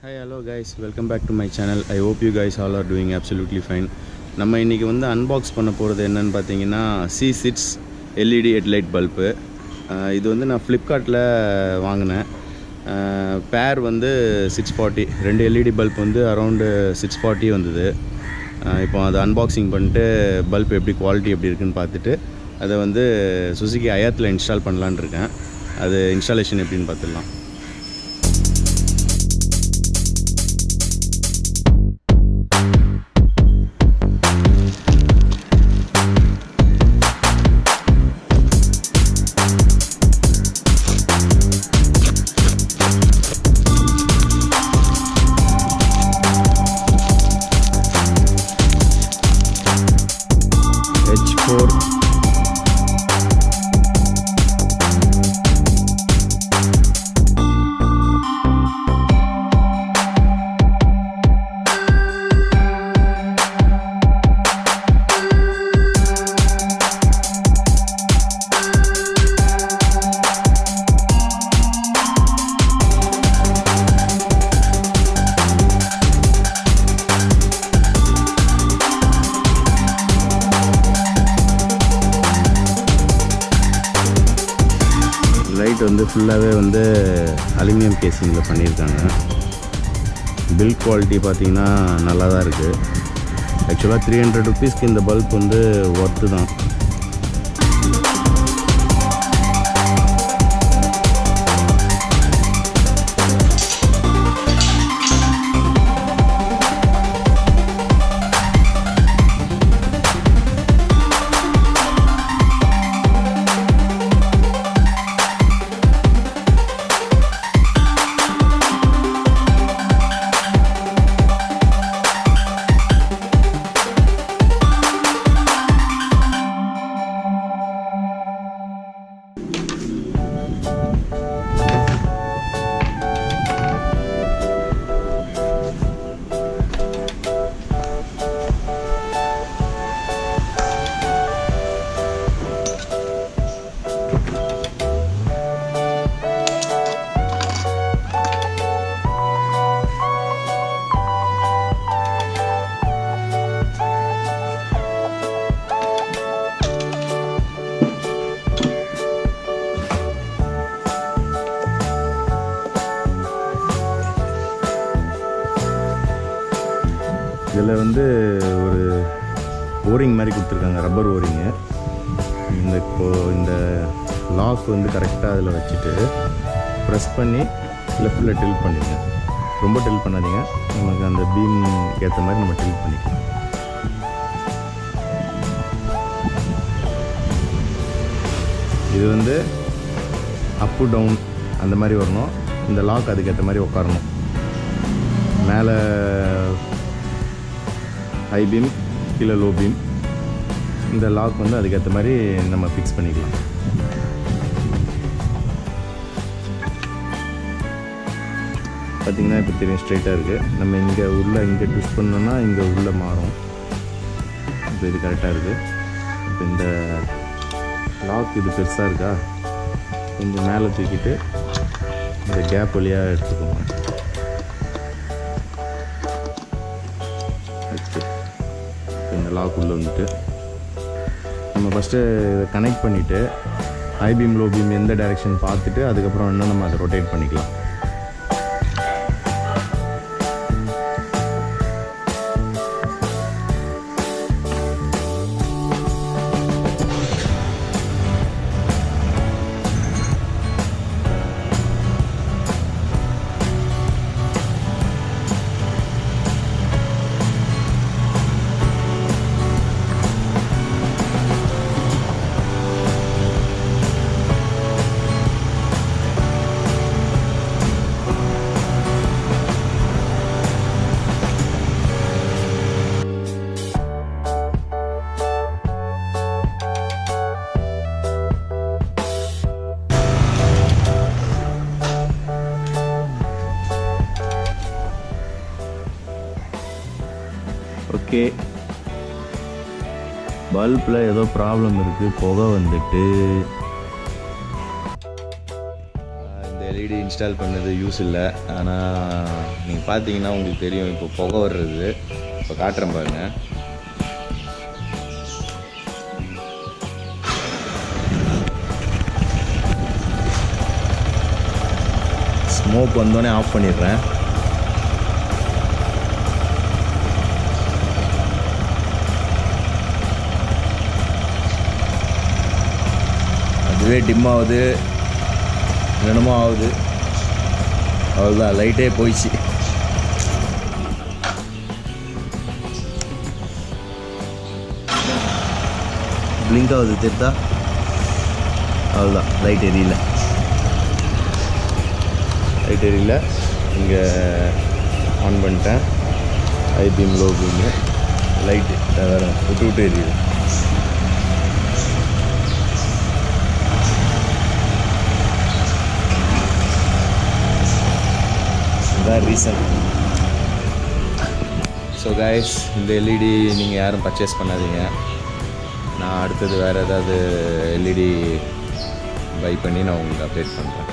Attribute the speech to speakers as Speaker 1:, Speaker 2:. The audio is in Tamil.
Speaker 1: Hi, hello guys, welcome back to my channel. I hope you guys all are doing absolutely fine. நம்ம இன்றைக்கி வந்து அன்பாக்ஸ் பண்ண போகிறது என்னென்னு பார்த்தீங்கன்னா C6 LED HeadLight பல்பு. இது வந்து நான் ஃப்ளிப்கார்ட்டில் வாங்கினேன். பேர் வந்து 640, ரெண்டு LED பல்ப் வந்து அரௌண்டு 640 வந்தது. இப்போ அதை அன்பாக்சிங் பண்ணிட்டு பல்ப் எப்படி குவாலிட்டி எப்படி இருக்குன்னு பார்த்துட்டு அதை வந்து சுசுகி ஹயாத்தில் இன்ஸ்டால் பண்ணலான்னு இருக்கேன். அது இன்ஸ்டாலேஷன் எப்படின்னு பார்த்துடலாம். லைட் வந்து ஃபுல்லாகவே வந்து அலுமினியம் கேசிங்கில் பண்ணியிருக்காங்க. பில் குவாலிட்டி பார்த்திங்கன்னா நல்லா தான் இருக்குது. ஆக்சுவலாக 300 ருபீஸ்க்கு இந்த பல்ப் வந்து ஒர்த்து தான். இதில் வந்து ஒரு ஓரிங் மாதிரி கொடுத்துருக்காங்க, ரப்பர் ஓரிங்கு. இந்த லாக் வந்து கரெக்டாக அதில் வச்சுட்டு ப்ரெஸ் பண்ணி லெஃப்டில் டில்ட் பண்ணிடுங்க. ரொம்ப டில்ட் பண்ணாதீங்க, நமக்கு அந்த பீம் ஏற்ற மாதிரி நம்ம டில்ட் பண்ணிக்கலாம். இது வந்து அப்பு டவுன் அந்த மாதிரி வரணும். இந்த லாக் அதுக்கேற்ற மாதிரி உட்காரணும். மேலே ஹை பீம், கீழே லோ பீம். இந்த லாக் வந்து அதுக்கேற்ற மாதிரி நம்ம ஃபிக்ஸ் பண்ணிக்கலாம். பார்த்திங்கன்னா இப்போ தெரியும், ஸ்ட்ரைட்டாக இருக்குது. நம்ம இங்கே ட்விஸ்ட் பண்ணோன்னா இங்கே உள்ளே மாறும். இப்போ இது கரெக்டாக இருக்குது. இப்போ இந்த லாக் இது பெருசாக இருக்கா, கொஞ்சம் மேலே தூக்கிட்டு இந்த கேப் வழியாக எடுத்துக்கோங்க. இந்த லாக் உள்ளே வந்துட்டு நம்ம ஃபஸ்ட்டு இதை கனெக்ட் பண்ணிவிட்டு ஹை பீம் லோ பீம் எந்த டைரெக்ஷன் பார்த்துட்டு அதுக்கப்புறம் இன்னும் நம்ம அதை ரொட்டேட் பண்ணிக்கலாம். ஓகே, பல்பில் ஏதோ ப்ராப்ளம் இருக்குது, புகை வந்துட்டு. இந்த எல்இடி இன்ஸ்டால் பண்ணது யூஸ் இல்லை. ஆனால் நீங்கள் பார்த்தீங்கன்னா உங்களுக்கு தெரியும், இப்போ புகை வர்றது. இப்போ காட்டுறேன் பாருங்கள். ஸ்மோக் வந்தோடனே ஆஃப் பண்ணிடுறேன். அதுவே டிம் ஆகுது, என்னமோ ஆகுது. அவ்வளோதான், லைட்டே போயிடுச்சு. பிளிங்க் ஆகுது தெரியுதா? அவ்வளோதான், லைட் எரியல. இங்கே ஆன் பண்ணிட்டேன். High beam, low beam, light வேறு விட்டு எரியுது. இதுதான் ரீசன். ஸோ கைஸ், இந்த எல்இடி நீங்கள் யாரும் பர்ச்சேஸ் பண்ணாதீங்க. நான் அடுத்தது வேறு ஏதாவது எல்இடி பை பண்ணி நான் உங்களுக்கு அப்டேட் பண்ணுறேன்.